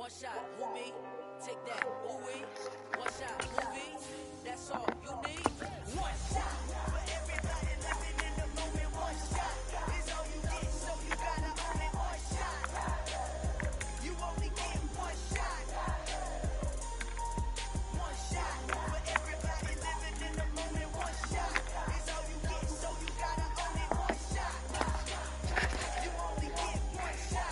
One shot, who me? Take that, ooh-wee. One shot, movie. That's all you need. One shot for everybody living in the moment. One shot is all you get, so you gotta own it. One shot. You only get one shot. One shot for everybody living in the moment. One shot is all you get, so you gotta own it. One shot. You only get one shot.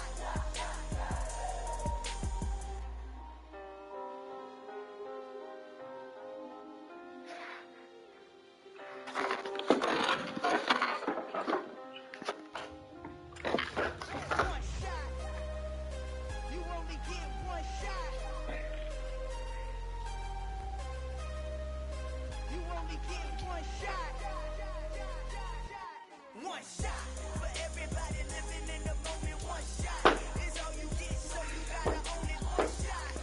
One shot for everybody living in the moment. One shot is all you get, so you gotta own it. One shot.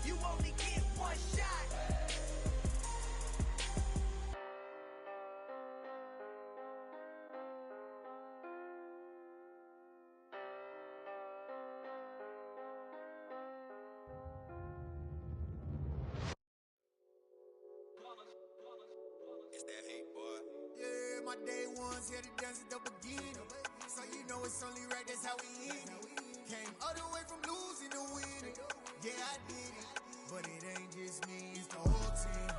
You only get one shot. It's that hate, boy. Yeah, my day ones here to dance at the beginning. So you know it's only right, that's how we end it. Came all the way from losing to winning. Yeah, I did it. But it ain't just me, it's the whole team.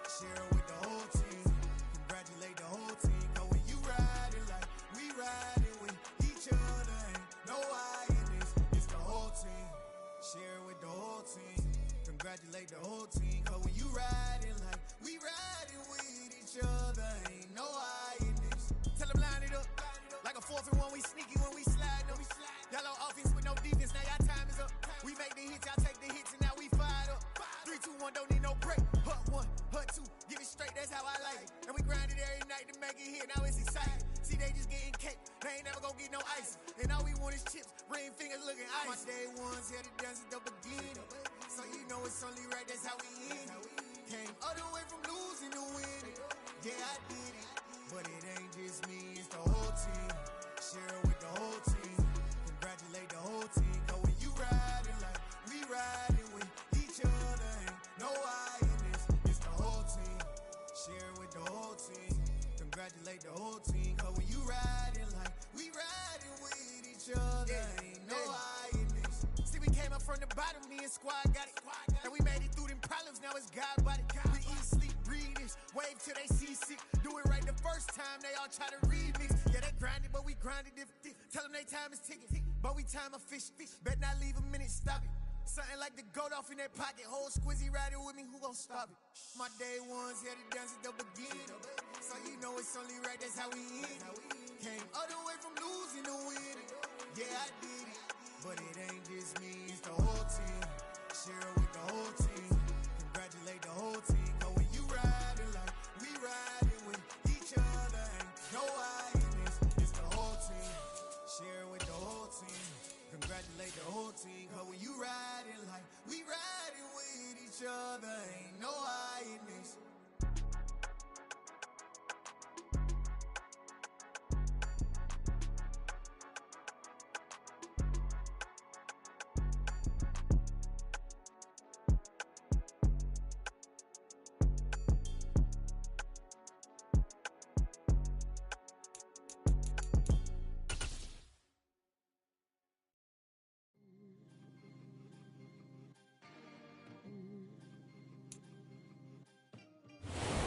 Share it with the whole team. Congratulate the whole team. Cause when you riding like we riding with each other, ain't no I in this. It's the whole team. Share it with the whole team. Congratulate the whole team. Cause when you riding like we riding with each other, ain't no I in this. Tell them line it up. Like a 4th and 1, we sneaky when we slide them. Y'all on offense with no defense, now y'all time is up. We make the hits, y'all take the hits, and now we fired up. 3, 2, 1, don't need no break. Hut 1, hut 2, give it straight, that's how I like it. And we grind it every night to make it hit, now it's exciting. See, they just getting cake, they ain't never gonna get no ice. And all we want is chips, ring fingers looking ice. My day ones here to dance at the beginning. So you know it's only right, that's how we end it. Came all the way from losing to winning. Yeah, I did it. But it ain't just me, it's the whole team. Share it with the whole team. Congratulate the whole team. Cause when you riding like we riding with each other, ain't no I in this. It's the whole team. Share it with the whole team. Congratulate the whole team. Cause when you riding like we riding with each other, ain't no I in this. See, we came up from the bottom, me and squad got it. And we made it through them problems, now it's God body. We eat, sleep, breathe this. Wave till they seasick. Do it right the first time, they all try to remix. Yeah, they grinded, but we grinded different. Tell them they time is ticking, but we time a fish. Bet not leave a minute, stop it. Something like the goat off in that pocket. Whole squizzy riding with me, who gon' stop it? My day ones here to dance at the beginning. So you know it's only right, that's how we end it. Came all the way from losing to winning. Yeah, I did it. But it ain't just me, it's the whole team. Share it with the whole team. Congratulate the whole team. Cause when you riding like we riding with each other, ain't no I in this. It's the whole team. Share it with the whole team. Congratulate the whole team. Cause when you riding like we riding with each other, ain't no I in this.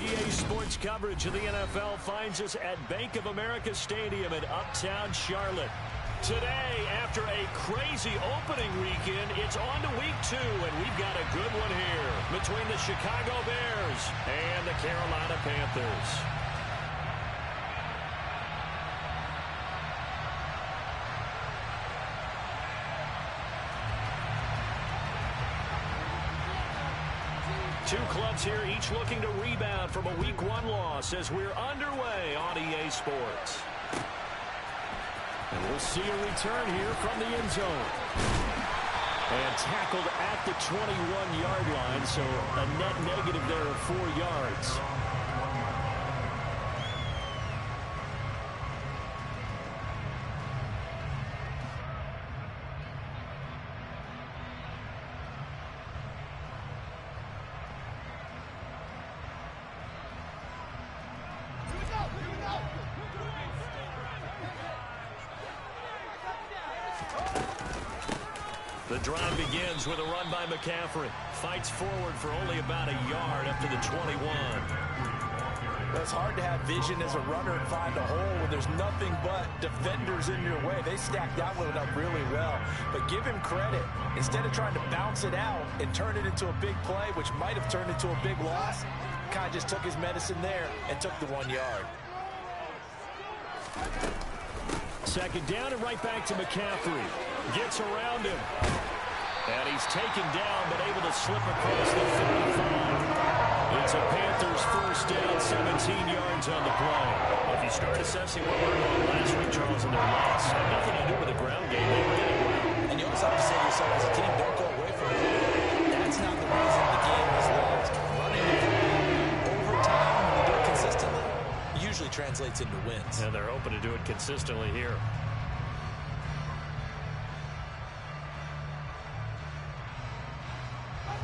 EA Sports coverage of the NFL finds us at Bank of America Stadium in Uptown Charlotte. Today, after a crazy opening weekend, it's on to week 2, and we've got a good one here between the Chicago Bears and the Carolina Panthers. Two clubs here, each looking to rebound from a Week 1 loss as we're underway on EA Sports. And we'll see a return here from the end zone. And tackled at the 21-yard line, so a net negative there of 4 yards. The drive begins with a run by McCaffrey. Fights forward for only about a yard up to the 21. It's hard to have vision as a runner and find a hole when there's nothing but defenders in your way. They stacked that one up really well. But give him credit. Instead of trying to bounce it out and turn it into a big play, which might have turned into a big loss, kind of just took his medicine there and took the 1 yard. Second down and right back to McCaffrey. Gets around him. And he's taken down, but able to slip across the 35. It's a Panthers first down, 17 yards on the play. If you start assessing what went wrong last week, Charles, in their loss, had nothing to do with the ground game. They were getting around. And you always have to say to yourself as a team, don't go away from it. That's not the reason the game was lost. Running the ball over time, when you do it consistently, usually translates into wins. And they're hoping to do it consistently here.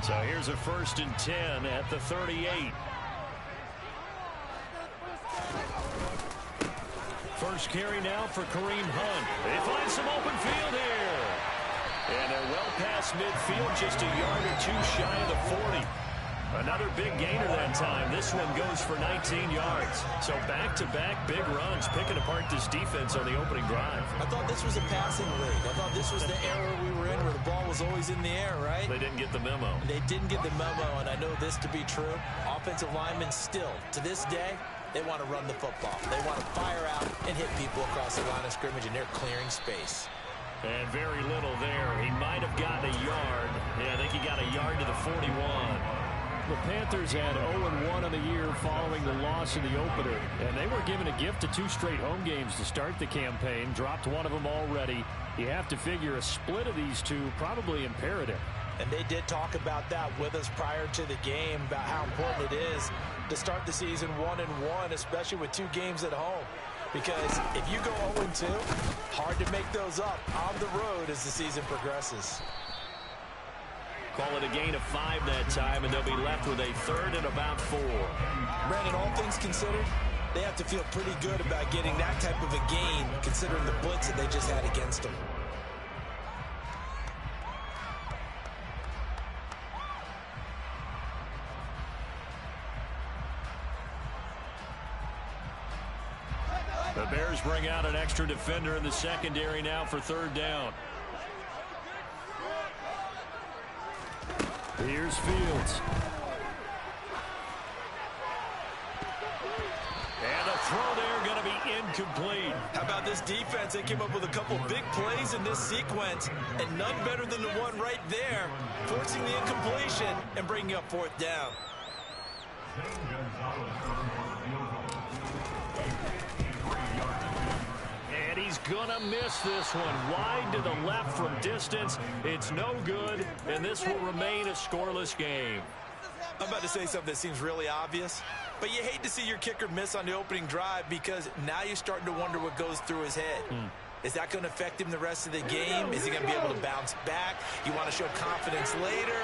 So here's a 1st and 10 at the 38. First carry now for Kareem Hunt. They find some open field here. And they're well past midfield, just a yard or two shy of the 40. Another big gainer that time. This one goes for 19 yards. So back-to-back big runs, picking apart this defense on the opening drive. I thought this was a passing league. I thought this was the era we were in where the ball was always in the air, right? They didn't get the memo. They didn't get the memo, and I know this to be true. Offensive linemen still, to this day, they want to run the football. They want to fire out and hit people across the line of scrimmage, and they're clearing space. And very little there. He might have gotten a yard. Yeah, I think he got a yard to the 41. The Panthers had 0-1 on the year following the loss in the opener, and they were given a gift of 2 straight home games to start the campaign. Dropped one of them already. You have to figure a split of these two probably imperative. And they did talk about that with us prior to the game, about how important it is to start the season 1-1, especially with 2 games at home. Because if you go 0-2, hard to make those up on the road as the season progresses. Call it a gain of 5 that time, and they'll be left with a 3rd and about 4. Brandon, all things considered, they have to feel pretty good about getting that type of a gain, considering the blitz that they just had against them. The Bears bring out an extra defender in the secondary now for 3rd down. Here's Fields. And a throw there going to be incomplete. How about this defense? They came up with a couple big plays in this sequence, and none better than the one right there, forcing the incompletion and bringing up 4th down. And he's going to miss this one. Wide to the left from distance. It's no good, and this will remain a scoreless game. I'm about to say something that seems really obvious, but you hate to see your kicker miss on the opening drive because now you're starting to wonder what goes through his head. Is that going to affect him the rest of the game? Is he going to be able to bounce back? You want to show confidence later?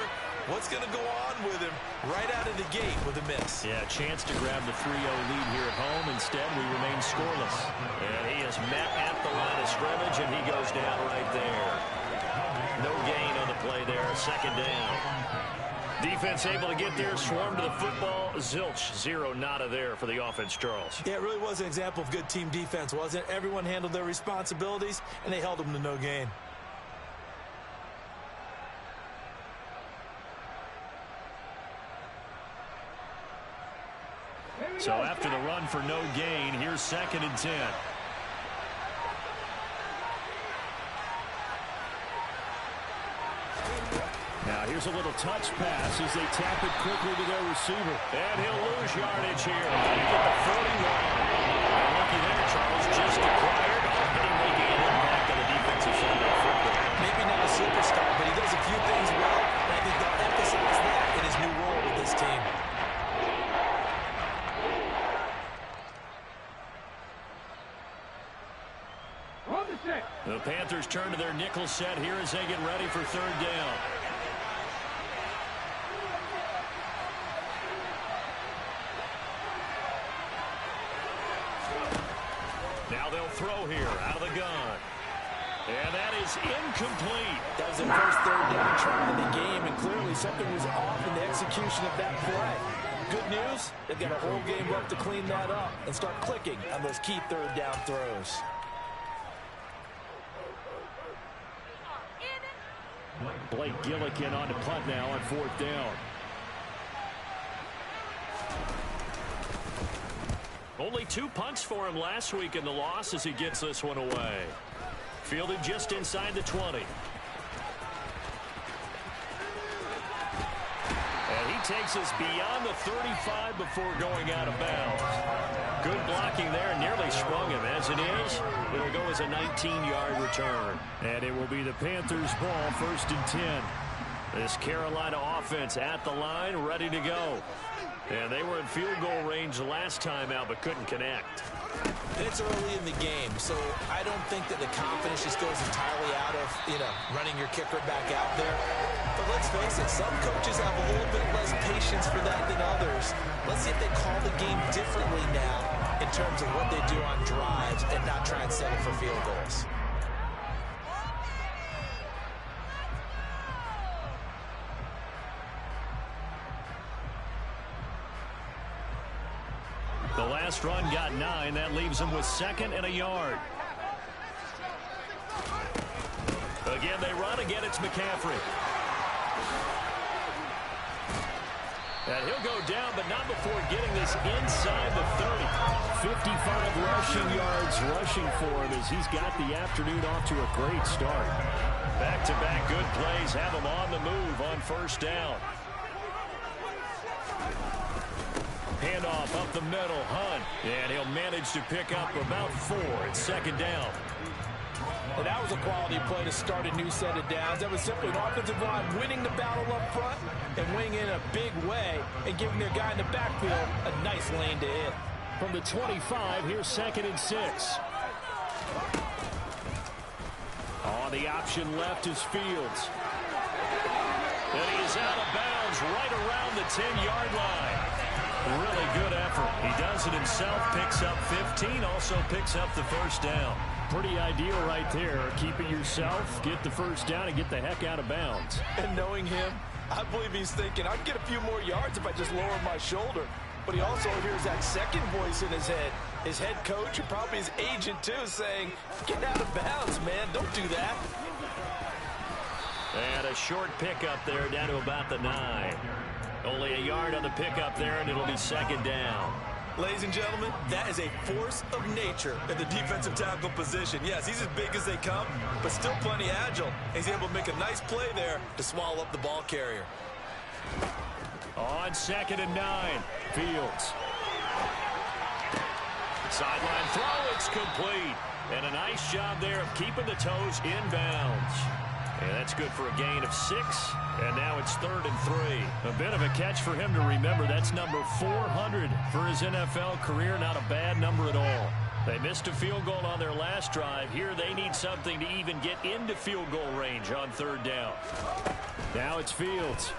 What's going to go on with him right out of the gate with a miss? Yeah, chance to grab the 3-0 lead here at home. Instead, we remain scoreless. And he is met at the line of scrimmage, and he goes down right there. No gain on the play there. 2nd down. Defense able to get there, swarm to the football. Zilch, 0 nada there for the offense, Charles. Yeah, it really was an example of good team defense, wasn't it? Everyone handled their responsibilities, and they held them to no gain. So after the run for no gain, here's 2nd and 10. Now here's a little touch pass as they tap it quickly to their receiver. And he'll lose yardage here. Get the 41. And looky there, Charles, just acquired, already making an impact on the defensive side of the football. Maybe not a superstar, but he does a few things well. And I think they'll emphasize that in his new role with this team. The Panthers turn to their nickel set here as they get ready for 3rd down. Now they'll throw here out of the gun. And that that is incomplete. That was the first third down try of the game, and clearly something was off in the execution of that play. Good news, they've got a whole game left to clean that up and start clicking on those key third down throws. Blake Gillikin on to punt now on fourth down. Only 2 punts for him last week in the loss as he gets this one away. Fielded just inside the 20. And he takes us beyond the 35 before going out of bounds. Good blocking there, nearly sprung him. As it is, it'll go as a 19-yard return. And it will be the Panthers' ball, 1st and 10. This Carolina offense at the line, ready to go. And they were in field goal range last time out, but couldn't connect. It's early in the game, so I don't think that the confidence just goes entirely out of, running your kicker back out there. But let's face it, some coaches have a little bit less patience for that than others. Let's see if they call the game differently now in terms of what they do on drives and not try and settle for field goals. The last run got 9. That leaves him with 2nd and a yard. Again, they run. Again, it's McCaffrey. And he'll go down, but not before getting this inside the 30. 55 rushing yards rushing for him as he's got the afternoon off to a great start. Back-to-back good plays have him on the move on 1st down. Handoff up the middle, Hunt. And he'll manage to pick up about 4. It's 2nd down. And that was a quality play to start a new set of downs. That was simply an offensive line winning the battle up front and winning in a big way and giving their guy in the backfield a nice lane to hit. From the 25, here's 2nd and 6. On the option left is Fields. And he's out of bounds right around the 10-yard line. Really good effort. He does it himself, picks up 15, also picks up the 1st down. Pretty ideal right there. Keep it yourself, get the 1st down, and get the heck out of bounds. And knowing him, I believe he's thinking, I'd get a few more yards if I just lower my shoulder. But he also hears that second voice in his head. His head coach and probably his agent, too, saying, get out of bounds, man. Don't do that. And a short pickup there down to about the 9. Only a yard on the pickup there, and it'll be 2nd down. Ladies and gentlemen, that is a force of nature in the defensive tackle position. Yes, he's as big as they come, but still plenty agile. He's able to make a nice play there to swallow up the ball carrier. On 2nd and 9, Fields. Sideline throw, it's complete. And a nice job there of keeping the toes inbounds. And that's good for a gain of 6. And now it's 3rd and 3. A bit of a catch for him to remember. That's number 400 for his NFL career. Not a bad number at all. They missed a field goal on their last drive. Here they need something to even get into field goal range on 3rd down. Now it's Fields.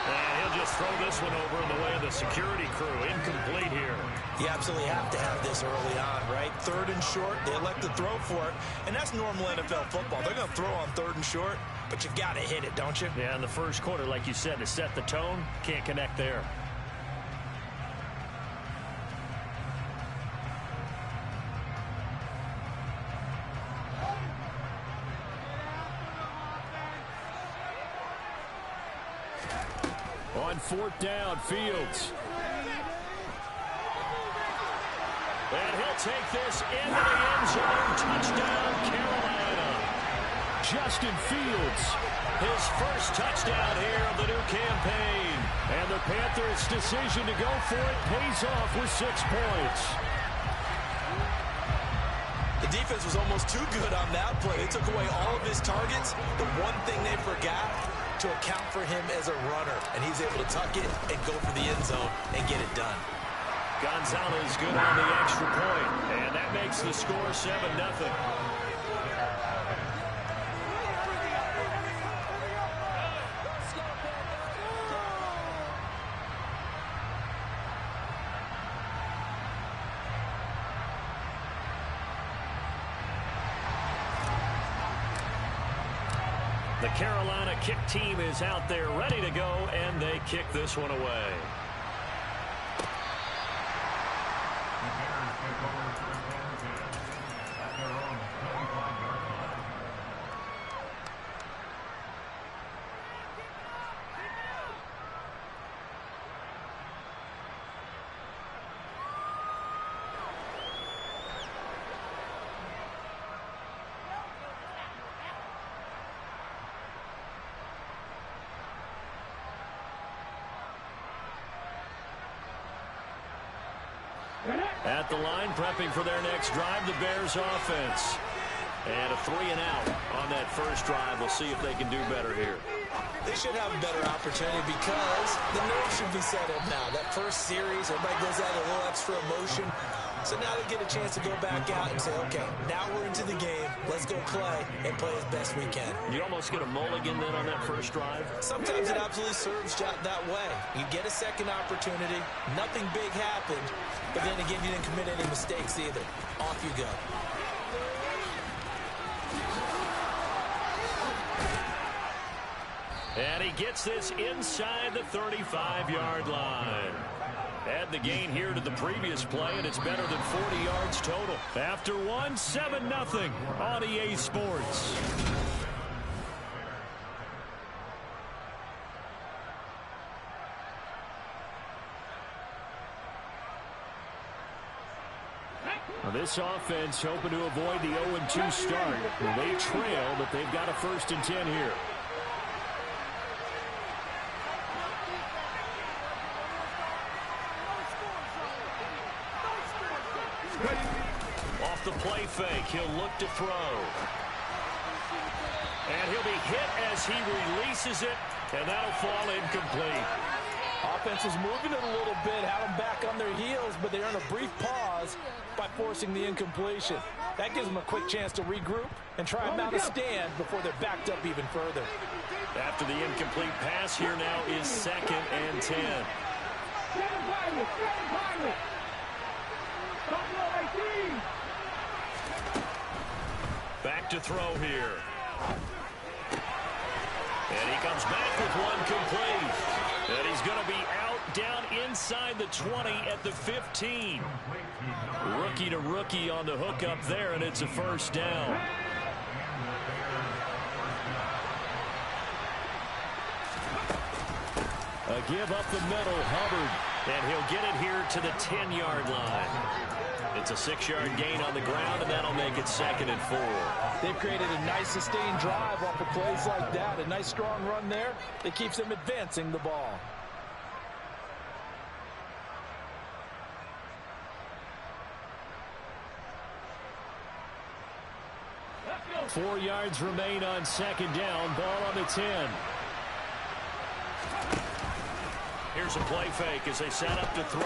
And he'll just throw this one over in the way of the security crew. Incomplete here. You absolutely have to have this early on, right? 3rd and short, they elect to throw for it. And that's normal NFL football. They're going to throw on 3rd and short, but you got to hit it, don't you? Yeah, in the first quarter, like you said, to set the tone, can't connect there. On 4th down, Fields. And he'll take this into the end zone. Touchdown, Carolina. Justin Fields, his first touchdown here of the new campaign. And the Panthers' decision to go for it pays off with 6 points. The defense was almost too good on that play. They took away all of his targets. The one thing they forgot, to account for him as a runner. And he's able to tuck it and go for the end zone and get it done. Gonzalez good on the extra point, and that makes the score 7-0. The Carolina kick team is out there ready to go, and they kick this one away. At the line, prepping for their next drive, the Bears offense. And a 3-and-out on that first drive. We'll see if they can do better here. They should have a better opportunity because the nerves should be settled now. That first series, everybody goes out a little extra emotion. So now they get a chance to go back out and say, okay, now we're into the game. Let's go play and play as best we can. You almost get a mulligan then on that first drive? Sometimes it absolutely serves that way. You get a second opportunity. Nothing big happened. But then again, you didn't commit any mistakes either. Off you go. And he gets this inside the 35-yard line. Add the gain here to the previous play, and it's better than 40 yards total. After one, 7-0 on EA Sports. Now this offense hoping to avoid the 0-2 start. They trail, but they've got a 1st and 10 here. Off the play fake, he'll look to throw. And he'll be hit as he releases it, and that'll fall incomplete. Offense was moving it a little bit, had them back on their heels, but they earn a brief pause by forcing the incompletion. That gives them a quick chance to regroup and try and mount a stand before they're backed up even further. After the incomplete pass, here now is 2nd and 10. Back to throw here. And he comes back with one complete. And he's going to be out down inside the 20 at the 15. Rookie to rookie on the hookup there, and it's a 1st down. A give up the middle, Hubbard. And he'll get it here to the 10-yard line. It's a 6-yard gain on the ground, and that'll make it 2nd and 4. They've created a nice sustained drive off of plays like that. A nice strong run there that keeps them advancing the ball. Four yards remain on 2nd down. Ball on the 10. Here's a play fake as they set up to throw.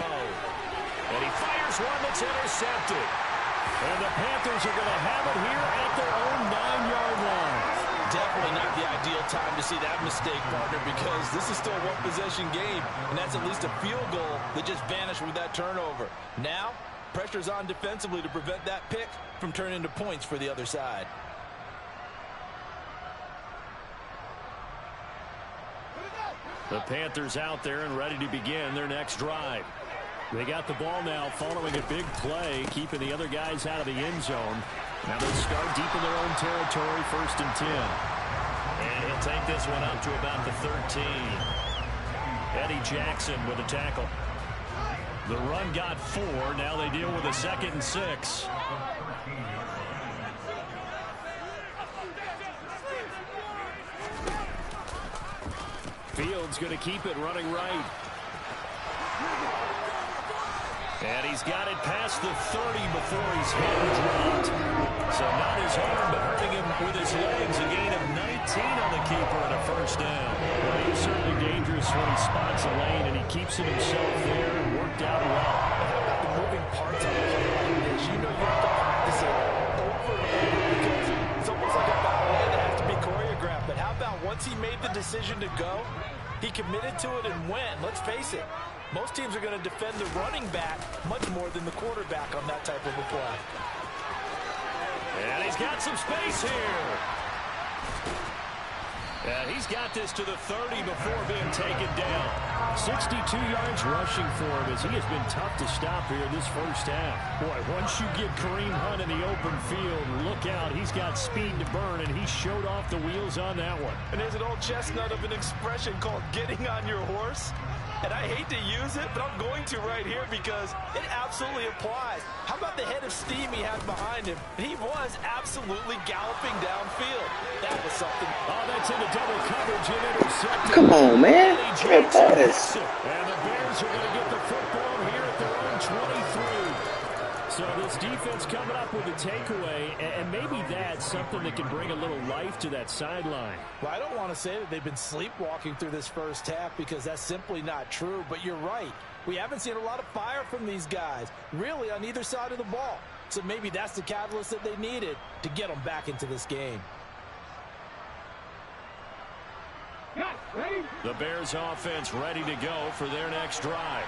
And he fires one that's intercepted. And the Panthers are going to have it here at their own 9-yard line. Definitely not the ideal time to see that mistake, partner, because this is still a one-possession game, and that's at least a field goal that just vanished with that turnover. Now, pressure's on defensively to prevent that pick from turning into points for the other side. The Panthers out there and ready to begin their next drive. They got the ball now following a big play, keeping the other guys out of the end zone. Now they start deep in their own territory, 1st and 10. And he'll take this one up to about the 13. Eddie Jackson with a tackle. The run got 4. Now they deal with a 2nd and 6. Fields going to keep it running right. And he's got it past the 30 before he's hand dropped. So not his arm, but hurting him with his legs. A gain of 19 on the keeper and a 1st down. Well, he's certainly dangerous when he spots a lane, and he keeps it himself there and worked out well. How about the moving parts on a play like this? You know you have to practice it over and over because it's almost like a ballet that has to be choreographed. But how about once he made the decision to go, he committed to it and went. Let's face it. Most teams are going to defend the running back much more than the quarterback on that type of a play. And he's got some space here. And he's got this to the 30 before being taken down. 62 yards rushing for him as he has been tough to stop here this first half. Boy, once you get Kareem Hunt in the open field, look out. He's got speed to burn, and he showed off the wheels on that one. And there's an old chestnut of an expression called getting on your horse. And I hate to use it, but I'm going to right here because it absolutely applies. How about the head of steam he had behind him? He was absolutely galloping downfield. That was something. Oh, that's into double coverage and intercepted. Come on, man. Trey Pettis. And the Bears are going to get the football here at their own 23. So this defense coming up with a takeaway, and maybe that's something that can bring a little life to that sideline. Well, I don't want to say that they've been sleepwalking through this first half because that's simply not true, but you're right. We haven't seen a lot of fire from these guys, really, on either side of the ball. So maybe that's the catalyst that they needed to get them back into this game. The Bears offense ready to go for their next drive.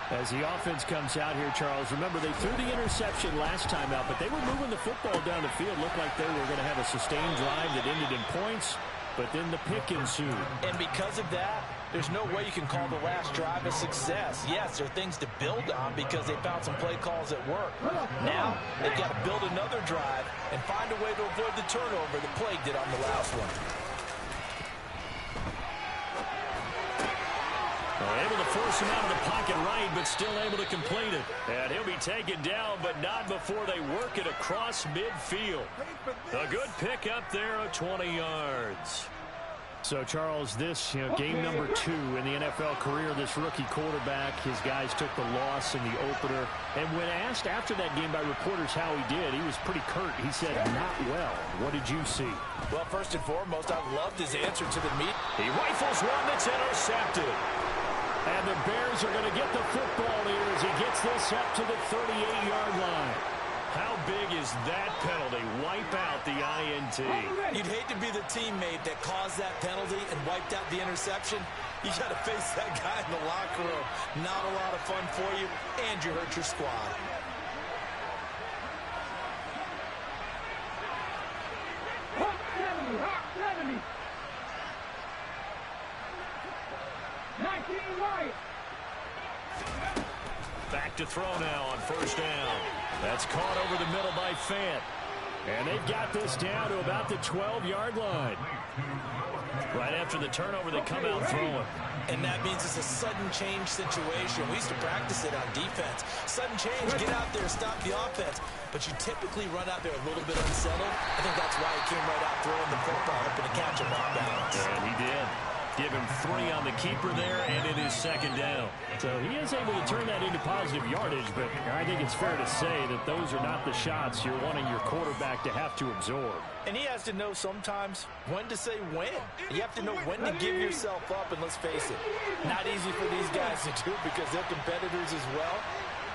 As the offense comes out here, Charles, remember they threw the interception last time out, but they were moving the football down the field. Looked like they were going to have a sustained drive that ended in points, but then the pick ensued. And because of that, there's no way you can call the last drive a success. Yes, there are things to build on because they found some play calls that work. Now, they've got to build another drive and find a way to avoid the turnover that plagued it on the last one. Able to force him out of the pocket right, but still able to complete it. And he'll be taken down, but not before they work it across midfield. A good pick up there of 20 yards. So, Charles, this game number 2 in the NFL career, this rookie quarterback, his guys took the loss in the opener. And when asked after that game by reporters how he did, he was pretty curt. He said, not well. What did you see? Well, first and foremost, I loved his answer to the meet. He rifles one that's intercepted. And the Bears are going to get the football here as he gets this up to the 38-yard line. How big is that penalty? Wipe out the INT. You'd hate to be the teammate that caused that penalty and wiped out the interception. You got to face that guy in the locker room. Not a lot of fun for you, and you hurt your squad. Back to throw now on first down. That's caught over the middle by Fant. And they've got this down to about the 12-yard line. Right after the turnover, they come out throwing. And that means it's a sudden change situation. We used to practice it on defense. Sudden change, get out there, stop the offense. But you typically run out there a little bit unsettled. I think that's why he came right out throwing the football, hoping to catch him off balance. And he did. Give him 3 on the keeper there, and it is second down. So he is able to turn that into positive yardage, but I think it's fair to say that those are not the shots you're wanting your quarterback to have to absorb. And he has to know sometimes when to say when. You have to know when to give yourself up, and let's face it, not easy for these guys to do because they're competitors as well.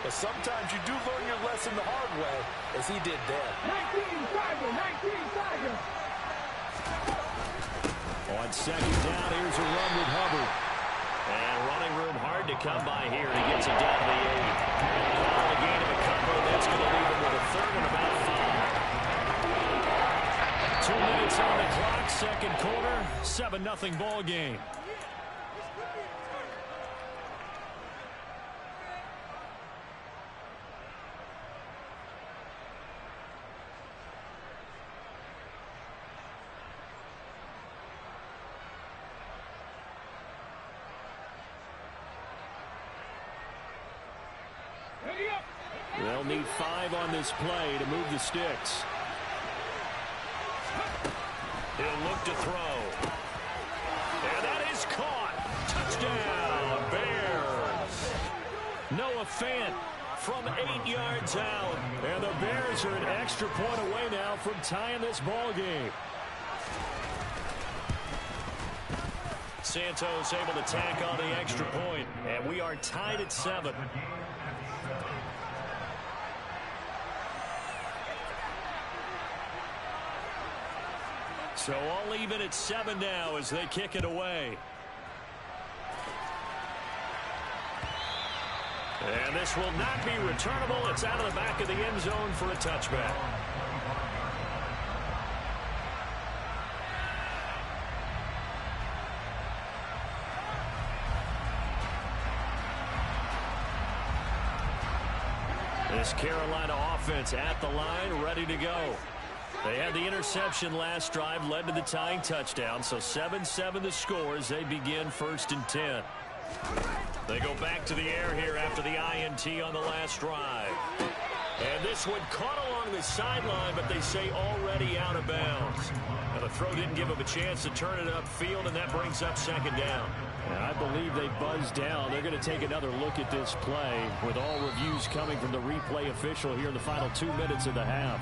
But sometimes you do learn your lesson the hard way, as he did there. 19 Tiger. On second down, here's a run with Hubbard. And running room hard to come by here. He gets it down to the 8. And a gain of a couple, and that's going to leave him with a third and about 5. 2 minutes on the clock, second quarter, 7-0 ball game. They'll need 5 on this play to move the sticks. He'll look to throw. And that is caught. Touchdown, Bears. Noah Fant from 8 yards out. And the Bears are an extra point away now from tying this ball game. Santos able to tack on the extra point. And we are tied at 7. So all even at 7 now as they kick it away. And this will not be returnable. It's out of the back of the end zone for a touchback. This Carolina offense at the line, ready to go. They had the interception last drive, led to the tying touchdown, so 7-7 the score as they begin 1st and 10. They go back to the air here after the INT on the last drive. And this one caught along the sideline, but they say already out of bounds. Now the throw didn't give them a chance to turn it upfield, and that brings up 2nd down. And I believe they buzzed down. They're going to take another look at this play with all reviews coming from the replay official here in the final 2 minutes of the half.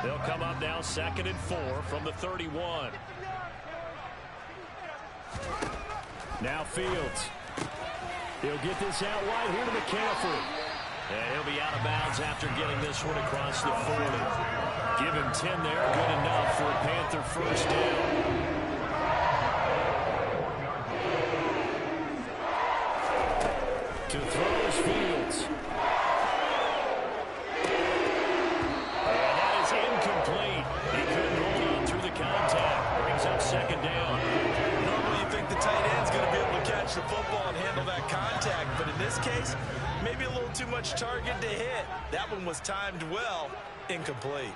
They'll come up now 2nd and 4 from the 31. Now Fields. He'll get this out wide here to McCaffrey. And he'll be out of bounds after getting this one across the 40. Give him 10 there. Good enough for a Panther 1st down. To throw is Fields. And that is incomplete. He couldn't hold on through the contact. Brings up 2nd down. Normally you think the tight end's going to be able to catch the football and handle that contact, but in this case, maybe a little too much target to hit. That one was timed well. Incomplete.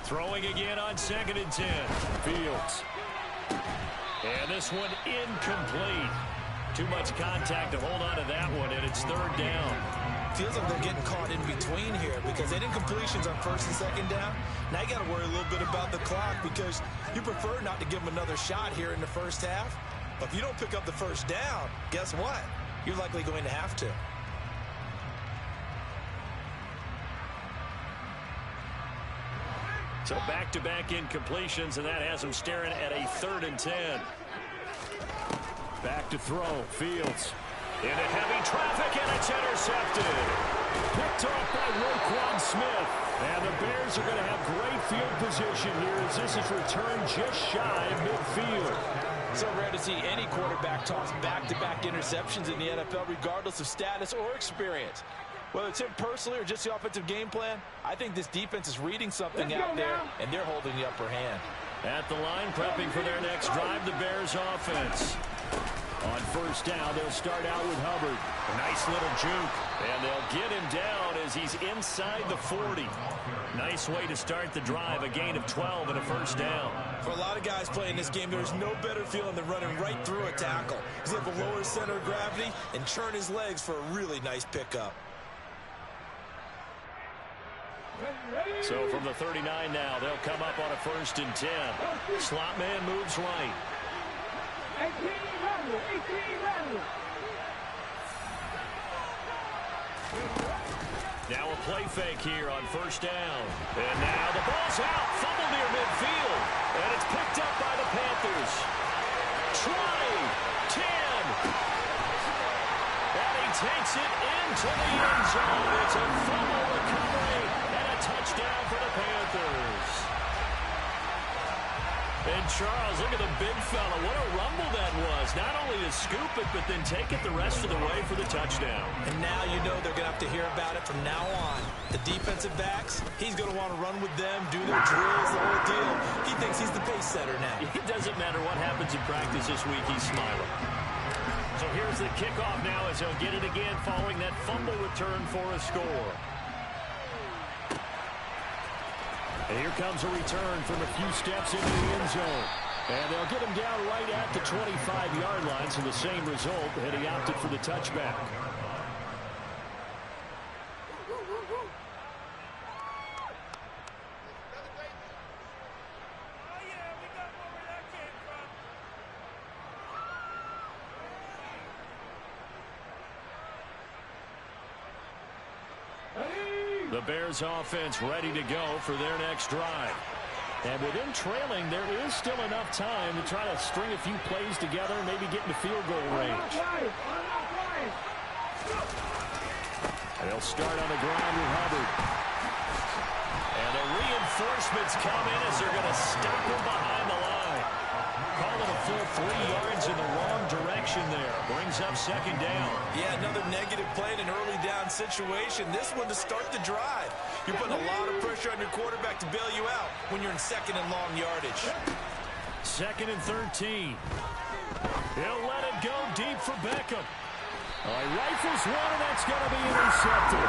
Throwing again on 2nd and 10. Fields. And this one incomplete. Too much contact to hold on to that one, and it's 3rd down. Feels like they're getting caught in between here because they did incompletions on 1st and 2nd down. Now you got to worry a little bit about the clock because you prefer not to give them another shot here in the 1st half. But if you don't pick up the 1st down, guess what? You're likely going to have to. So back-to-back incompletions, and that has them staring at a 3rd and 10. Back to throw. Fields. Into heavy traffic, and it's intercepted. Picked off by Roquan Smith. And the Bears are going to have great field position here as this is returned just shy of midfield. So rare to see any quarterback toss back-to-back interceptions in the NFL, regardless of status or experience. Whether it's him personally or just the offensive game plan, I think this defense is reading something out there, and they're holding the upper hand. At the line, prepping for their next drive, the Bears offense. On 1st down, they'll start out with Hubbard. A nice little juke, and they'll get him down as he's inside the 40. Nice way to start the drive, a gain of 12 and a 1st down. For a lot of guys playing this game, there's no better feeling than running right through a tackle. He's able to lower his center of gravity and churn his legs for a really nice pickup. So from the 39 now, they'll come up on a 1st and 10. Slot man moves right. 18 Randall. Now a play fake here on 1st down. And now the ball's out. Fumble near midfield. And it's picked up by the Panthers. 20, 10. And he takes it into the end zone. It's a fumble recovery and a touchdown for the Panthers. And Charles, look at the big fella. What a rumble that was. Not only to scoop it, but then take it the rest of the way for the touchdown. And now you know they're going to have to hear about it from now on. The defensive backs, he's going to want to run with them, do their drills, the whole deal. He thinks he's the pace setter now. It doesn't matter what happens in practice this week, he's smiling. So here's the kickoff now as he'll get it again following that fumble return for a score. And here comes a return from a few steps into the end zone. And they'll get him down right at the 25-yard line, so the same result, and he opted for the touchback. The Bears offense ready to go for their next drive. And with them trailing, there is still enough time to try to string a few plays together, maybe get into field goal range. And they'll start on the ground with Hubbard. And the reinforcements come in as they're going to stop him behind the line. Call it a full 3 yards in the wrong direction there. Brings up second down. Yeah, another negative play in an early down situation. This one to start the drive. You're putting a lot of pressure on your quarterback to bail you out when you're in second and long yardage. Second and 13. He'll let it go deep for Beckham. He rifles one, and that's going to be intercepted.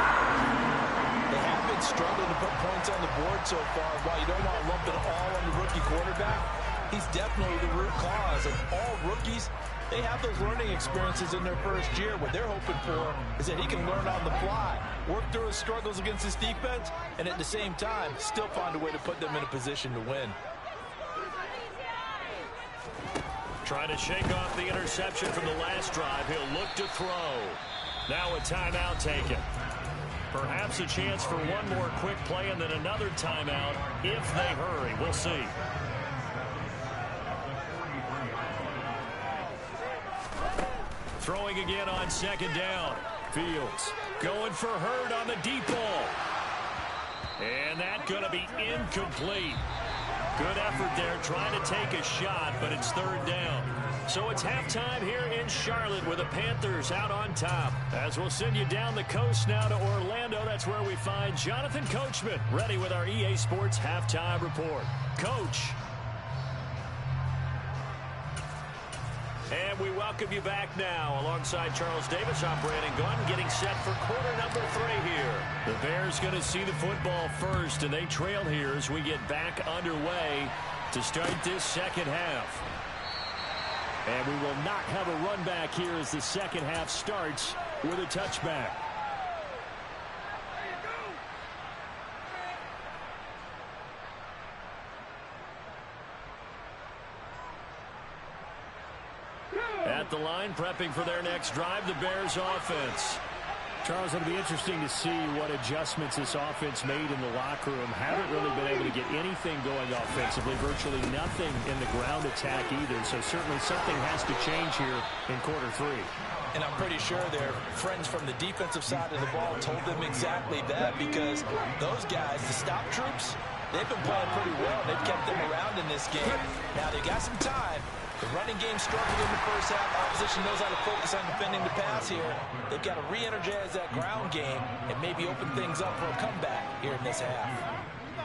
They have been struggling to put points on the board so far. While you don't want to lump it all on the rookie quarterback, he's definitely the root cause. And all rookies, they have those learning experiences in their first year. What they're hoping for is that he can learn on the fly, work through his struggles against his defense, and at the same time, still find a way to put them in a position to win. Trying to shake off the interception from the last drive. He'll look to throw. Now a timeout taken. Perhaps a chance for one more quick play and then another timeout if they hurry. We'll see. Throwing again on second down. Fields going for Hurd on the deep ball. And that's going to be incomplete. Good effort there trying to take a shot, but it's third down. So it's halftime here in Charlotte with the Panthers out on top. As we'll send you down the coast now to Orlando, that's where we find Jonathan Coachman ready with our EA Sports Halftime Report. Coach. And we welcome you back now alongside Charles Davis. I'm Brandon Gunn getting set for quarter number 3 here. The Bears going to see the football first, and they trail here as we get back underway to start this second half. And we will not have a run back here as the second half starts with a touchback. At the line, prepping for their next drive, the Bears offense. Charles, it'll be interesting to see what adjustments this offense made in the locker room. Haven't really been able to get anything going offensively, virtually nothing in the ground attack either. So certainly something has to change here in quarter 3. And I'm pretty sure their friends from the defensive side of the ball told them exactly that, because those guys, the stop troops, they've been playing pretty well. They've kept them around in this game. Now they got some time. The running game struggled in the first half. Opposition knows how to focus on defending the pass here. They've got to re-energize that ground game and maybe open things up for a comeback here in this half.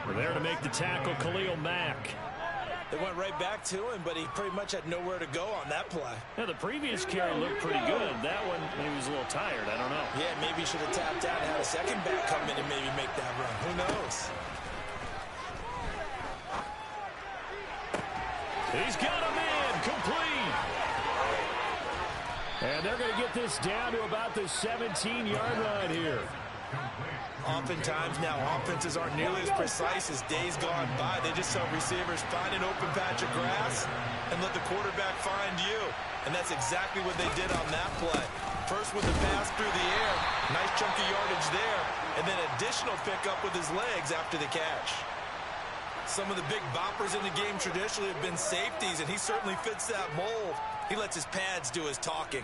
We're there to make the tackle, Khalil Mack. They went right back to him, but he pretty much had nowhere to go on that play. Yeah, the previous carry looked pretty good. That one, he was a little tired. I don't know. Yeah, maybe he should have tapped out and had a second back come in and maybe make that run. Who knows? He's got him in, complete. And they're going to get this down to about the 17-yard line here. Oftentimes now, offenses aren't nearly as precise as days gone by. They just saw receivers find an open patch of grass and let the quarterback find you. And that's exactly what they did on that play. First with the pass through the air, nice chunk of yardage there, and then additional pickup with his legs after the catch. Some of the big boppers in the game traditionally have been safeties, and he certainly fits that mold. He lets his pads do his talking.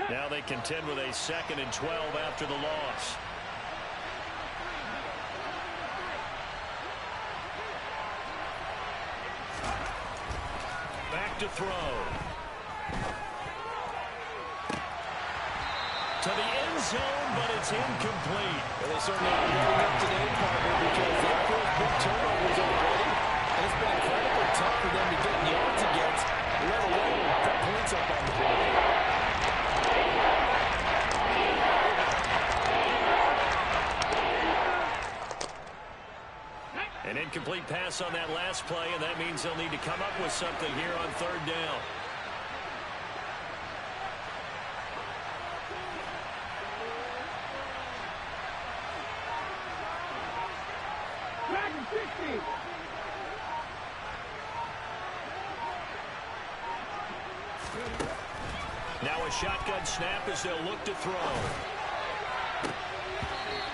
Now they contend with a 2nd and 12 after the loss. Back to throw. To the end zone, but it's incomplete. Well, they certainly are getting up today, probably, because they have those big turnovers already. And it's been incredibly tough for them to get yards against, let alone put points up on the board. An incomplete pass on that last play, and that means they'll need to come up with something here on third down. Now a shotgun snap as they'll look to throw.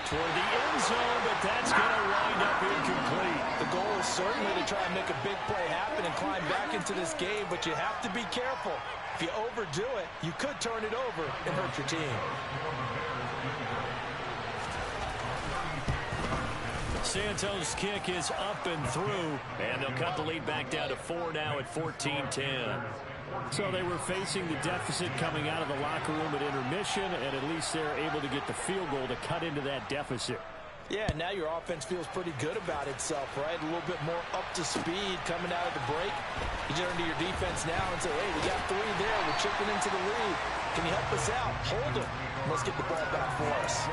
Toward the end zone, but that's going to wind up incomplete. The goal is certainly to try and make a big play happen and climb back into this game, but you have to be careful. If you overdo it, you could turn it over and hurt your team. Santos' kick is up and through, and they'll cut the lead back down to 4 now at 14-10. So they were facing the deficit coming out of the locker room at intermission, and at least they're able to get the field goal to cut into that deficit. Yeah, now your offense feels pretty good about itself, right? A little bit more up to speed coming out of the break. You turn to your defense now and say, hey, we got 3 there. We're chipping into the lead. Can you help us out? Hold it. Let's get the ball back for us.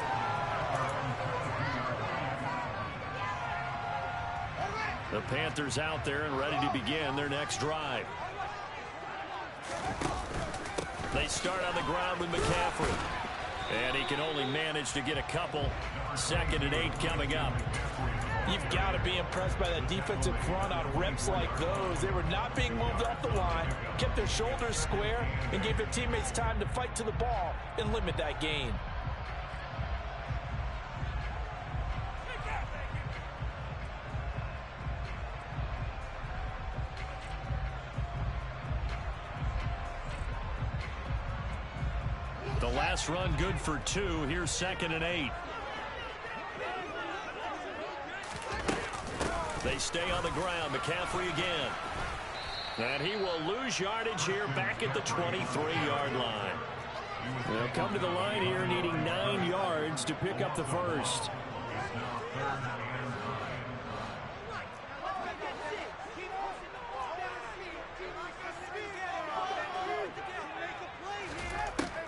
The Panthers out there and ready to begin their next drive. They start on the ground with McCaffrey. And he can only manage to get a couple. 2nd and 8 coming up. You've got to be impressed by that defensive front on reps like those. They were not being moved off the line, kept their shoulders square, and gave their teammates time to fight to the ball and limit that gain. The last run good for 2. Here's 2nd and 8. They stay on the ground. McCaffrey again. And he will lose yardage here back at the 23-yard line. They'll come to the line here needing 9 yards to pick up the first.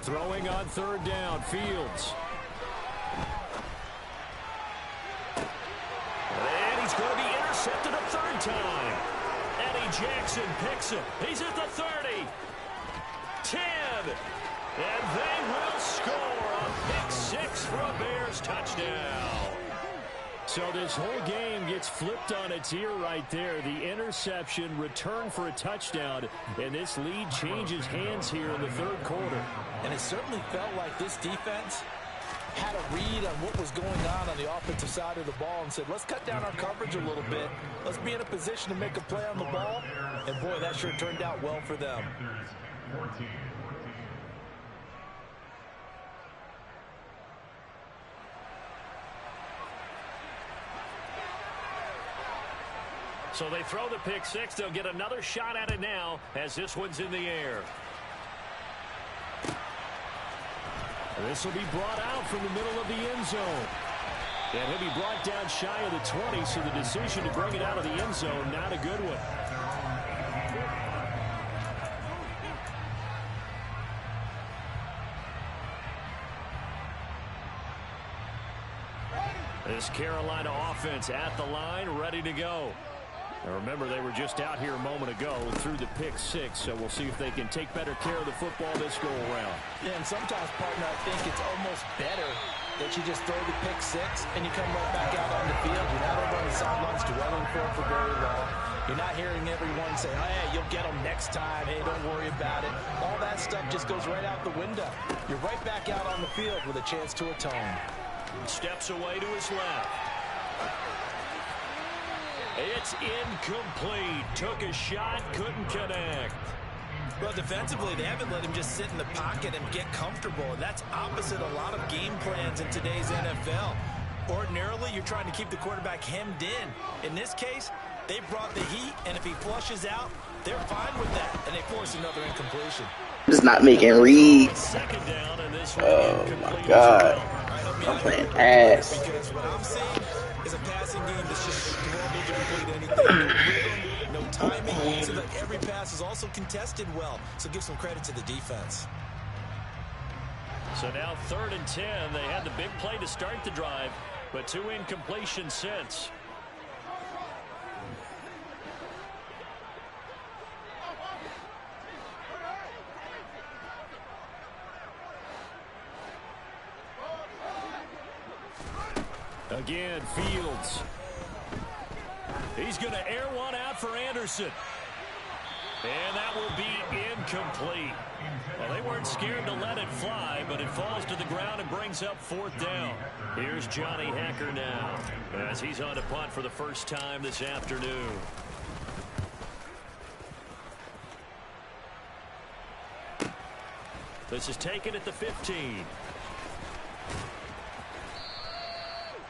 Throwing on 3rd down, Fields. And he's going to be intercepted a 3rd time. Eddie Jackson picks it. He's at the 30. 10. And they will score a pick 6 for a Bears touchdown. So this whole game gets flipped on its ear right there. The interception, return for a touchdown, and this lead changes hands here in the 3rd quarter. And it certainly felt like this defense had a read on what was going on the offensive side of the ball and said, let's cut down our coverage a little bit. Let's be in a position to make a play on the ball. And, boy, that sure turned out well for them. So they throw the pick 6. They'll get another shot at it now as this one's in the air. This will be brought out from the middle of the end zone. And he'll be brought down shy of the 20, so the decision to bring it out of the end zone, not a good one. This Carolina offense at the line, ready to go. Now remember, they were just out here a moment ago through the pick 6, so we'll see if they can take better care of the football this go-around. Yeah, and sometimes, partner, I think it's almost better that you just throw the pick 6 and you come right back out on the field. You're not over on the sidelines dwelling for very long. You're not hearing everyone say, hey, you'll get them next time. Hey, don't worry about it. All that stuff just goes right out the window. You're right back out on the field with a chance to atone. Steps away to his left. It's incomplete. Took a shot, couldn't connect. Well, defensively, they haven't let him just sit in the pocket and get comfortable. And that's opposite a lot of game plans in today's NFL. Ordinarily, you're trying to keep the quarterback hemmed in. In this case, they brought the heat, and if he flushes out, they're fine with that. And they force another incompletion. Just not making reads. Second down, and this one Oh, my incomplete God. as well. I'm playing ass. Because what I'm seeing is a passing game that's just struggled to complete anything. No rhythm, no timing. So that every pass is also contested well. So give some credit to the defense. So now 3rd and 10. They had the big play to start the drive, but 2 incompletions since. Again, Fields. He's going to air one out for Anderson. And that will be incomplete. Well, they weren't scared to let it fly, but it falls to the ground and brings up 4th down. Here's Johnny Hekker now as he's on to punt for the first time this afternoon. This is taken at the 15.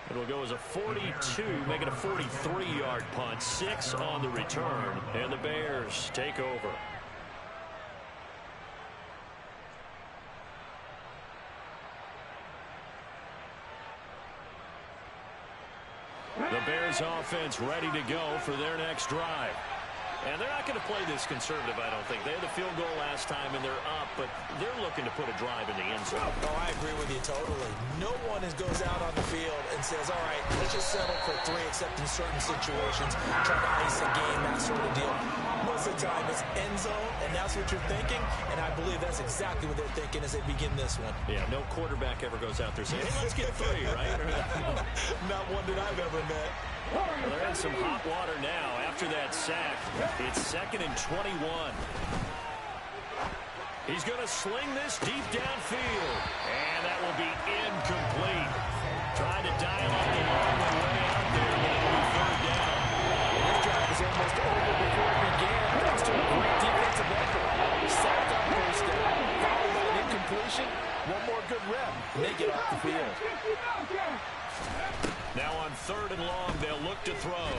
It'll go as a 42, make it a 43-yard punt. 6 on the return, and the Bears take over. The Bears offense ready to go for their next drive. And they're not going to play this conservative, I don't think. They had the field goal last time, and they're up, but they're looking to put a drive in the end zone. Oh, I agree with you totally. No one goes out on the field and says, all right, let's just settle for 3, except in certain situations, try to ice a game, that sort of deal. Most of the time, it's end zone, and that's what you're thinking, and I believe that's exactly what they're thinking as they begin this one. Yeah, no quarterback ever goes out there saying, hey, let's get 3, right? Not one that I've ever met. Well, they're in some hot water now after that sack. It's 2nd and 21. He's going to sling this deep downfield, and that will be incomplete. Trying to dial up the long way out there, but it'll be 3rd down. This drive is almost over before it began. Thanks to a great defensive effort. Sacked on 1st down, followed by an incompletion. One more good rep, and they get off the field. Now on 3rd and long, they'll look to throw.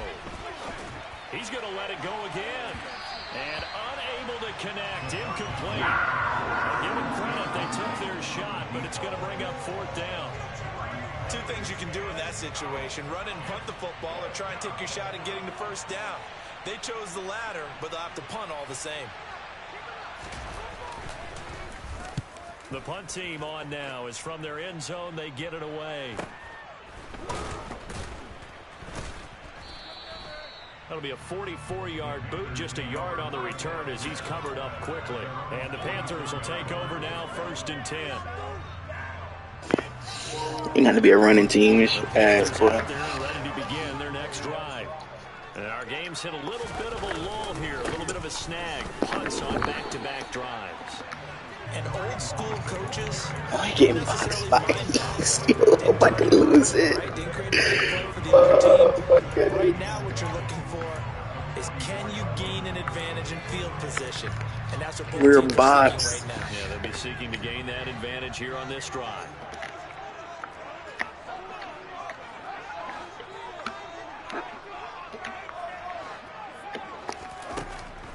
He's going to let it go again. And unable to connect. Incomplete. I'll give them credit. They took their shot, but it's going to bring up 4th down. 2 things you can do in that situation. Run and punt the football or try and take your shot at getting the 1st down. They chose the latter, but they'll have to punt all the same. The punt team on now is from their end zone. They get it away. That'll be a 44-yard boot, just a yard on the return as he's covered up quickly. And the Panthers will take over now, 1st and 10. Ain't got to be a running team. It's ass, boy. Out there and ready to begin their next drive. And our game's hit a little bit of a lull here, a little bit of a snag. Punts on back-to-back drives. And old school coaches, I get boxed by still, but they lose it. right? They create a big play for the other team. Right now, what you're looking for is can you gain an advantage in field position? And that's what both We're teams are bots. seeking right now. Yeah, they'll be seeking to gain that advantage here on this drive.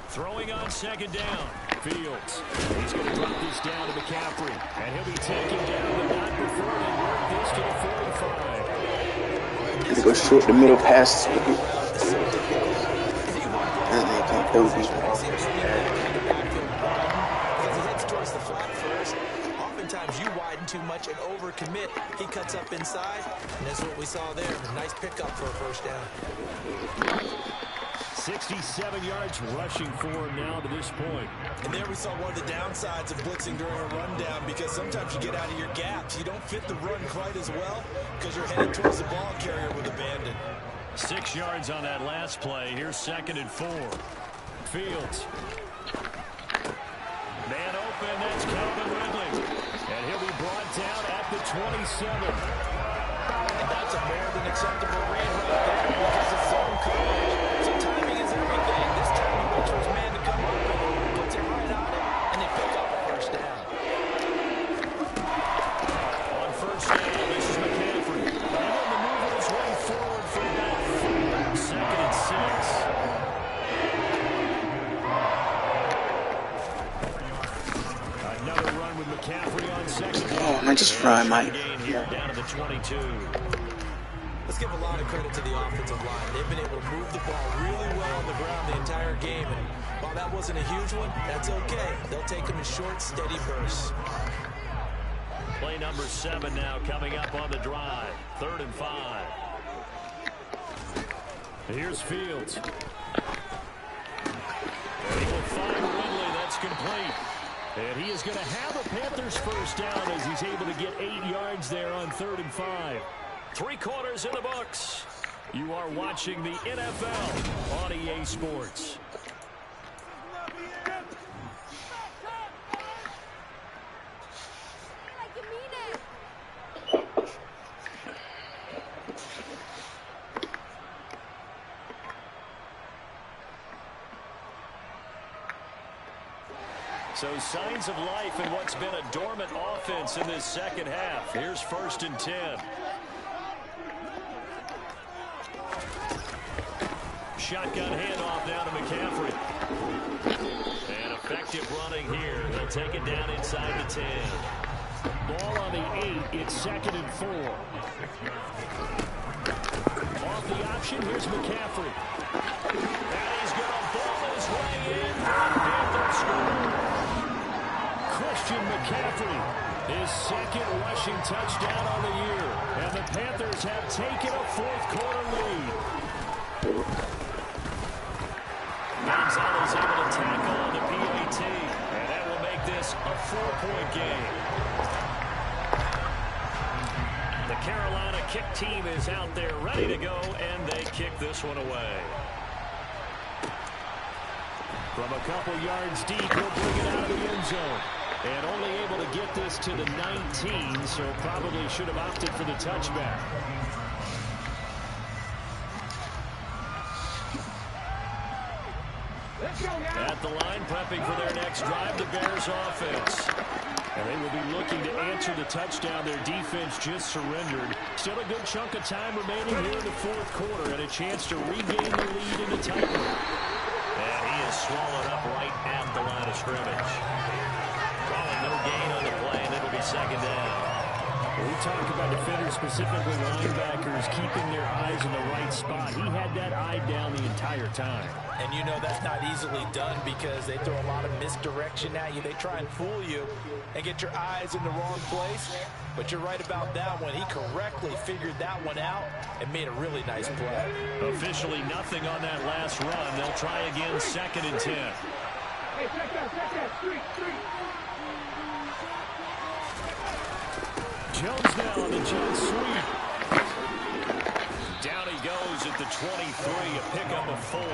Throwing on 2nd down. Fields. He's going to drop this down to McCaffrey. And he'll be taken down, but not before they work this to the 45. They go short the middle pass. And they can't do it. As he heads towards the flat first, oftentimes you widen too much and overcommit. He cuts up inside, and that's what we saw there. A nice pickup for a 1st down. 67 yards rushing for him now to this point. And there we saw one of the downsides of blitzing during a rundown, because sometimes you get out of your gaps. You don't fit the run quite as well because you're headed towards the ball carrier with abandon. 6 yards on that last play. Here's 2nd and 4. Fields. Man open. That's Calvin Ridley. And he'll be brought down at the 27. And that's a more than acceptable read right there because it's zone coverage. So timing is everything. This time he waits for his man to come up and puts it right on it, and they pick up a 1st down. On 1st down, this is McCaffrey. And he'll maneuver his way forward for about 2nd and 6. Another run with McCaffrey on 2nd down. Oh, man, just run, Mike. Here down to the 22. Let's give a lot of credit to the offensive line. They've been able to move the ball really well on the ground the entire game. And while that wasn't a huge one, that's okay. They'll take them in short, steady bursts. Play number 7 now coming up on the drive. 3rd and 5. Here's Fields. And he will find Ridley. That's complete. And he is going to have a Panthers 1st down as he's able to get 8 yards there on 3rd and 5. 3 quarters in the books. You are watching the NFL on EA Sports. So signs of life in what's been a dormant offense in this second half. Here's 1st and 10. shotgun handoff now to McCaffrey. And effective running here. He'll take it down inside the 10. Ball on the 8. It's 2nd and 4. Off the option. Here's McCaffrey. And he's going to ball his way in. Panthers score. Christian McCaffrey, his 2nd rushing touchdown on the year. And the Panthers have taken a 4th quarter lead. Gonzalez able to tackle on the PAT. And that will make this a 4-point game. The Carolina kick team is out there ready to go, and they kick this one away. From a couple yards deep, he'll bring it out of the end zone. And only able to get this to the 19, so probably should have opted for the touchback. At the line, prepping for their next drive, the Bears offense. And they will be looking to answer the touchdown their defense just surrendered. Still a good chunk of time remaining here in the 4th quarter and a chance to regain the lead in the tight one. And he is swallowed up right at the line of scrimmage. Calling no gain on the play, and it'll be 2nd down. We talk about defenders, specifically linebackers, keeping their eyes in the right spot. He had that eye down the entire time. And you know that's not easily done because they throw a lot of misdirection at you. They try and fool you and get your eyes in the wrong place. But you're right about that one. He correctly figured that one out and made a really nice play. Officially nothing on that last run. They'll try again, 2nd and 10. Hey, check that, street. Jones now on the jet sweep. Down he goes at the 23, a pickup of 4. That's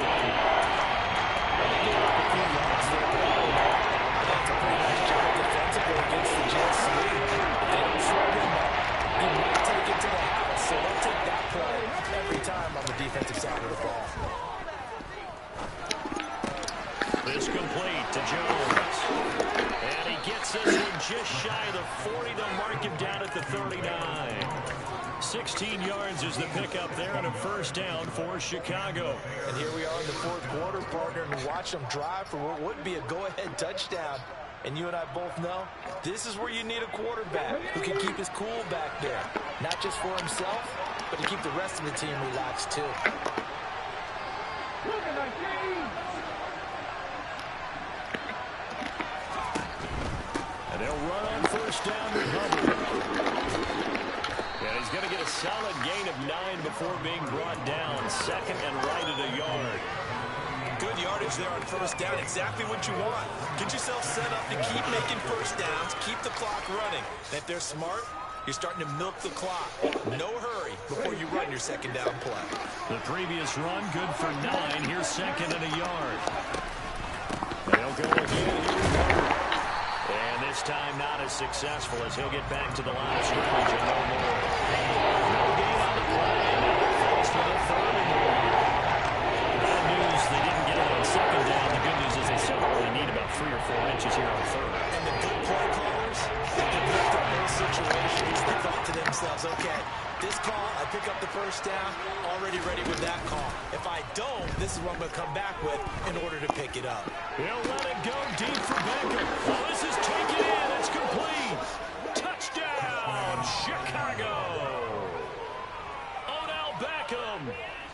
a pretty nice job defensively against the jet sweep. They don't slow him up. He might take it to the house, so they'll take that play every time on the defensive side of the ball. This complete to Jones. And he gets this one just shy of the 40. They'll mark him down at the 39. 16 yards is the pickup there and a 1st down for Chicago. And here we are in the 4th quarter, partner, and watch them drive for what would be a go-ahead touchdown. And you and I both know this is where you need a quarterback who can keep his cool back there. Not just for himself, but to keep the rest of the team relaxed too. And they'll run on 1st down with Hubbard. And he's going to get a solid gain of 9 before being brought down. 2nd and right at a yard. Good yardage there on 1st down. Exactly what you want. Get yourself set up to keep making 1st downs. Keep the clock running. And if they're smart, you're starting to milk the clock. No hurry before you run your 2nd down play. The previous run, good for 9. Here's 2nd and a yard. They'll go again. And this time not as successful as he'll get back to the line of scrimmage and no more. No gain on the play. Now they're faced with a 3rd and 1. Bad news, they didn't get it on 2nd down. The good news is they still only need about 3 or 4 inches here on 3rd. And the good play callers, they looked at those situations. They thought to themselves, okay, this call, I pick up the 1st down, already ready with that call. If I don't, this is what I'm going to come back with in order to pick it up. He'll let it go deep for Beckham. Oh, this is taken in. It's complete. Touchdown, Chicago. Odell Beckham,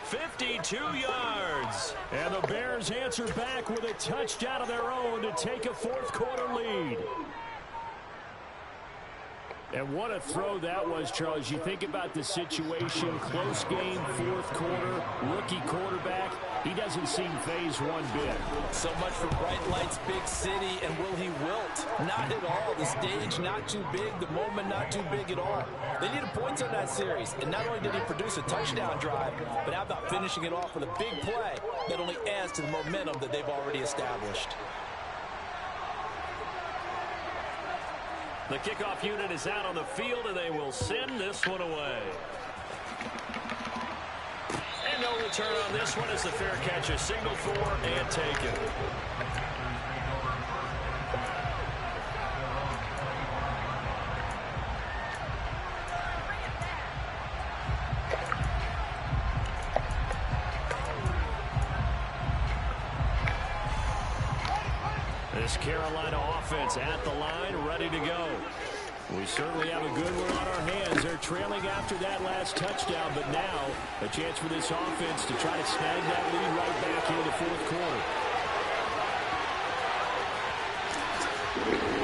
52 yards. And the Bears answer back with a touchdown of their own to take a 4th quarter lead. And what a throw that was, Charles. You think about the situation, close game, 4th quarter, rookie quarterback. He doesn't seem phased one bit. So much for bright lights, big city, and will he wilt? Not at all. The stage not too big, the moment not too big at all. They needed points on that series, and not only did he produce a touchdown drive, but how about finishing it off with a big play that only adds to the momentum that they've already established. The kickoff unit is out on the field, and they will send this one away. And no return on this one as the fair catch is signaled for and taken. This Carolina offense at the line, ready to go. We certainly have a good one on our hands. They're trailing after that last touchdown, but now a chance for this offense to try to snag that lead right back here in the fourth quarter.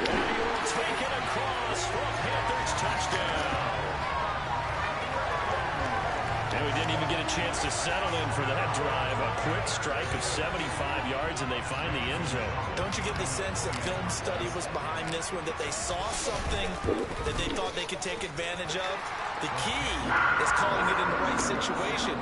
And he will take it across for a Panthers touchdown. And we didn't even get a chance to settle in for that drive. A quick strike of 75 yards, and they find the end zone. Don't you get the sense that film study was behind this one, that they saw something that they thought they could take advantage of? The key is calling it in the right situation.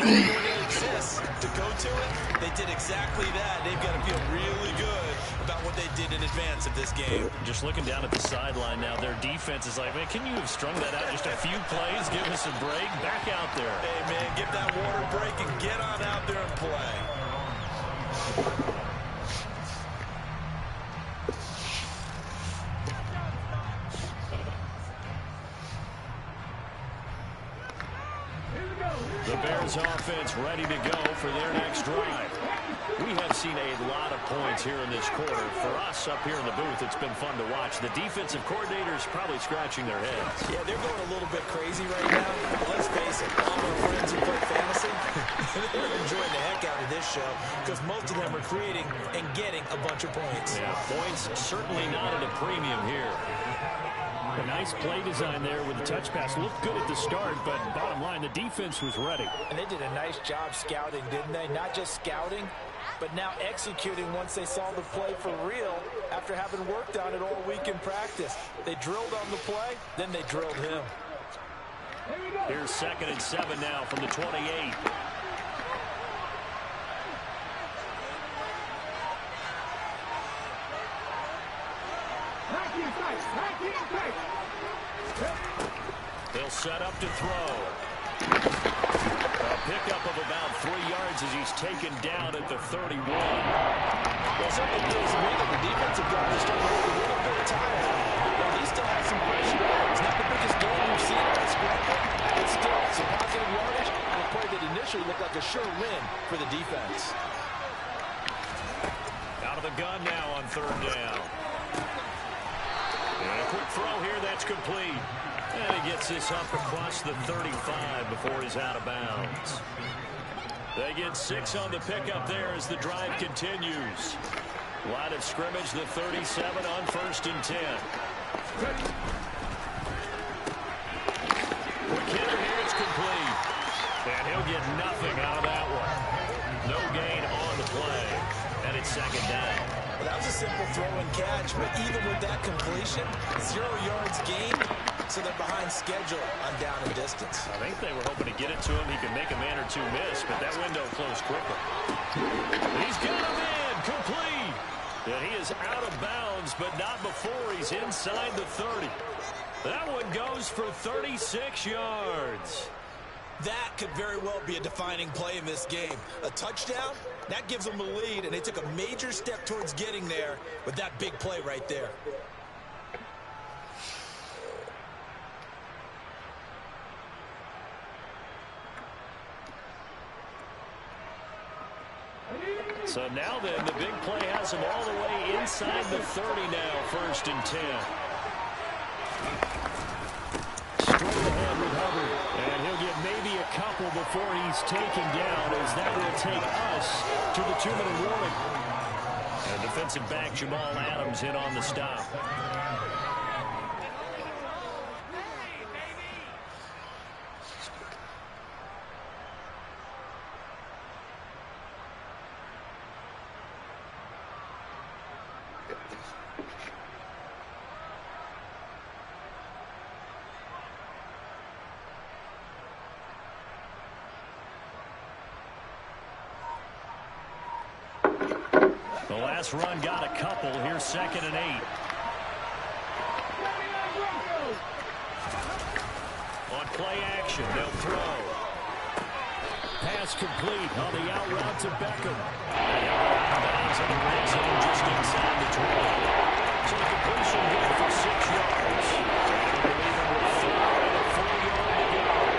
Knowing when it exists to go to it, they did exactly that. They've got to feel really good about what they did in advance of this game. Just looking down at the sideline now, their defense is like, man, can you have strung that out just a few plays? Give us a break. Back out there. Hey, man, give that water break and get on out there and play. The Bears offense ready to go for their next drive. We have seen a lot of points here in this quarter. For us up here in the booth, it's been fun to watch. The defensive coordinators probably scratching their heads. Yeah, they're going a little bit crazy right now. Let's face it, all our friends who play fantasy, they're enjoying the heck out of this show because most of them are creating and getting a bunch of points. Yeah, points certainly not at a premium here. A nice play design there with the touch pass. Looked good at the start, but bottom line, the defense was ready. And they did a nice job scouting, didn't they? Not just scouting, but now executing once they saw the play for real after having worked on it all week in practice. They drilled on the play, then they drilled him. Here's 2nd and 7 now from the 28. They'll set up to throw. A pickup of about 3 yards as he's taken down at the 31. Well, something tells me that the defensive guys are starting to look a little bit tired. But he still has some pressure. It's not the biggest game we've seen on his scramble, but still some positive yardage on a play that initially looked like a sure win for the defense. Out of the gun now on 3rd down. And a quick throw here, that's complete. And he gets this up across the 35 before he's out of bounds. They get 6 on the pickup there as the drive continues. Line of scrimmage, the 37 on 1st and 10. Quick hitter here, it's complete. And he'll get nothing out of that one. No gain on the play. And it's 2nd down. Well, that was a simple throw and catch, but even with that completion, 0 yards gained, so they're behind schedule on down and distance. I think they were hoping to get it to him. He could make a man or two miss, but that window closed quickly. He's got him in, complete. And he is out of bounds, but not before he's inside the 30. That one goes for 36 yards. That could very well be a defining play in this game. A touchdown, that gives them the lead, and they took a major step towards getting there with that big play right there. So now then, the big play has him all the way inside the 30 now, 1st and 10. Straight ahead with Hubbard. And he'll get maybe a couple before he's taken down, as that will take us to the 2-minute warning. And defensive back Jamal Adams in on the stop. The last run got a couple. Here's 2nd and 8. On play action, they'll throw. Pass complete on the out route to Beckham. Bounds in the red zone just inside the 20. So the completion good for 6 yards. And leaving with 4 and a 4-yard to go.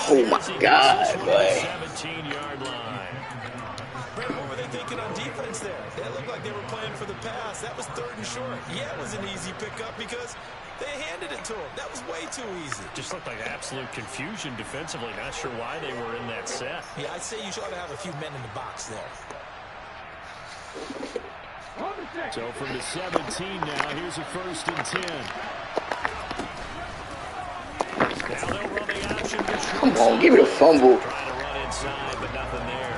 Oh my God, boy. 17-yard line. Brett, what were they thinking on defense there? It looked like they were playing for the pass. That was 3rd and short. Yeah, it was an easy pickup because they handed it to him. That was way too easy. Just looked like absolute confusion defensively. Not sure why they were in that set. Yeah, I'd say you ought to have a few men in the box there. So from the 17 now, here's a 1st and 10. Now they'll run the option to short. Come on, give it a fumble. Trying to run inside, but nothing there.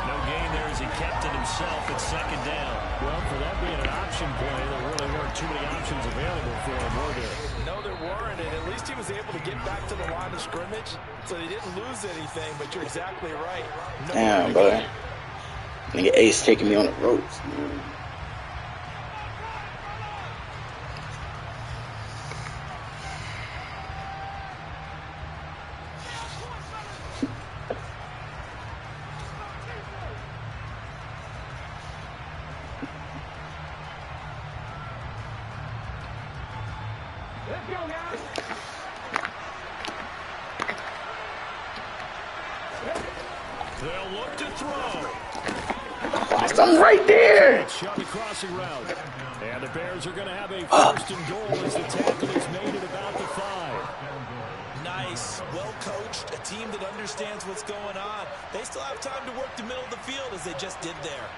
No gain there as he kept it himself at 2nd down. Well, for that being an option play, there really weren't too many options available for him, were there? No, there weren't, and at least he was able to get back to the line of scrimmage, so he didn't lose anything, but you're exactly right. No. Damn, boy. Nigga Ace taking me on the ropes, man. Let's go, guys. They'll look to throw. I'm right there. Shoved crossing route. And the Bears are going to have a 1st and goal as the tackle is made at about the 5. Nice, well coached, a team that understands what's going on. They still have time to work the middle of the field as they just did there.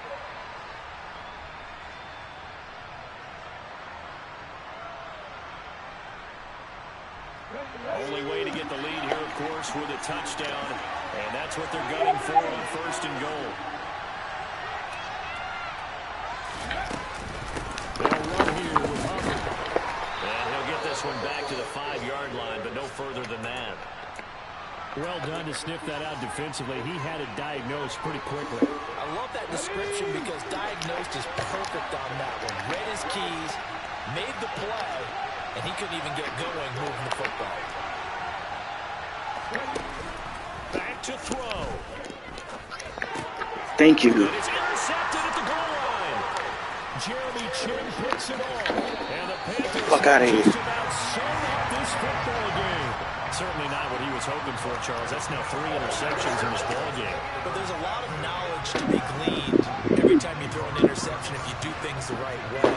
Only way to get the lead here, of course, with a touchdown. And that's what they're gunning for on 1st and goal. They'll run here with Hubbard. And he'll get this one back to the 5-yard line, but no further than that. Well done to sniff that out defensively. He had it diagnosed pretty quickly. I love that description because diagnosed is perfect on that one. Read his keys, made the play, and he couldn't even get going moving the football. Back to throw. Thank you. And it's intercepted at the goal line. Jeremy Chin picks it off. And the Panthers Fuck out of here. just about sewn up this football game. Certainly not what he was hoping for, Charles. That's now 3 interceptions in this ball game. But there's a lot of knowledge to be gleaned every time you throw an interception if you do things the right way.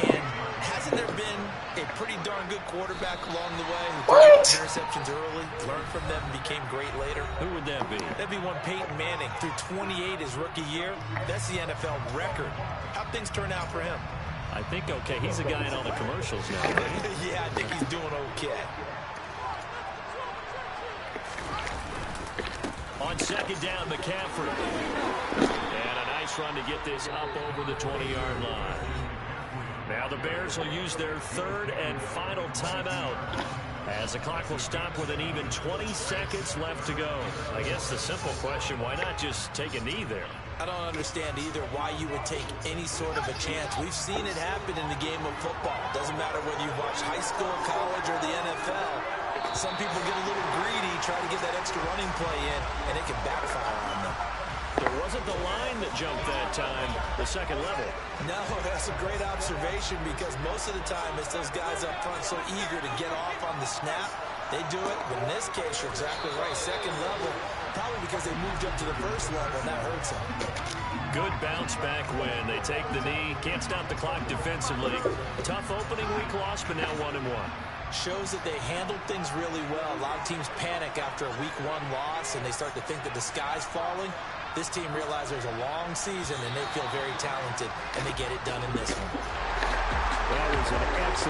And hasn't there been a pretty darn good quarterback along the way who threw interceptions early, learned from them, and became great later? Who would that be? That'd be one Peyton Manning. Threw 28 his rookie year. That's the NFL record. How'd things turn out for him? I think okay. He's a guy in all the commercials now, right? Yeah, I think he's doing okay. On 2nd down, McCaffrey. And a nice run to get this up over the 20-yard line. Now the Bears will use their 3rd and final timeout as the clock will stop with an even 20 seconds left to go. I guess the simple question, why not just take a knee there? I don't understand either why you would take any sort of a chance. We've seen it happen in the game of football. Doesn't matter whether you watch high school, college, or the NFL. Some people get a little greedy, try to get that extra running play in, and it can backfire on them. There wasn't the line that jumped that time, the 2nd level. No, that's a great observation because most of the time it's those guys up front so eager to get off on the snap. They do it, but in this case, you're exactly right. 2nd level, probably because they moved up to the 1st level, and that hurts them. Good bounce back win. They take the knee. Can't stop the clock defensively. Tough opening week loss, but now 1-1. Shows that they handled things really well. A lot of teams panic after a week 1 loss, and they start to think that the sky's falling. This team realizes there's a long season, and they feel very talented, and they get it done in this one. That was an excellent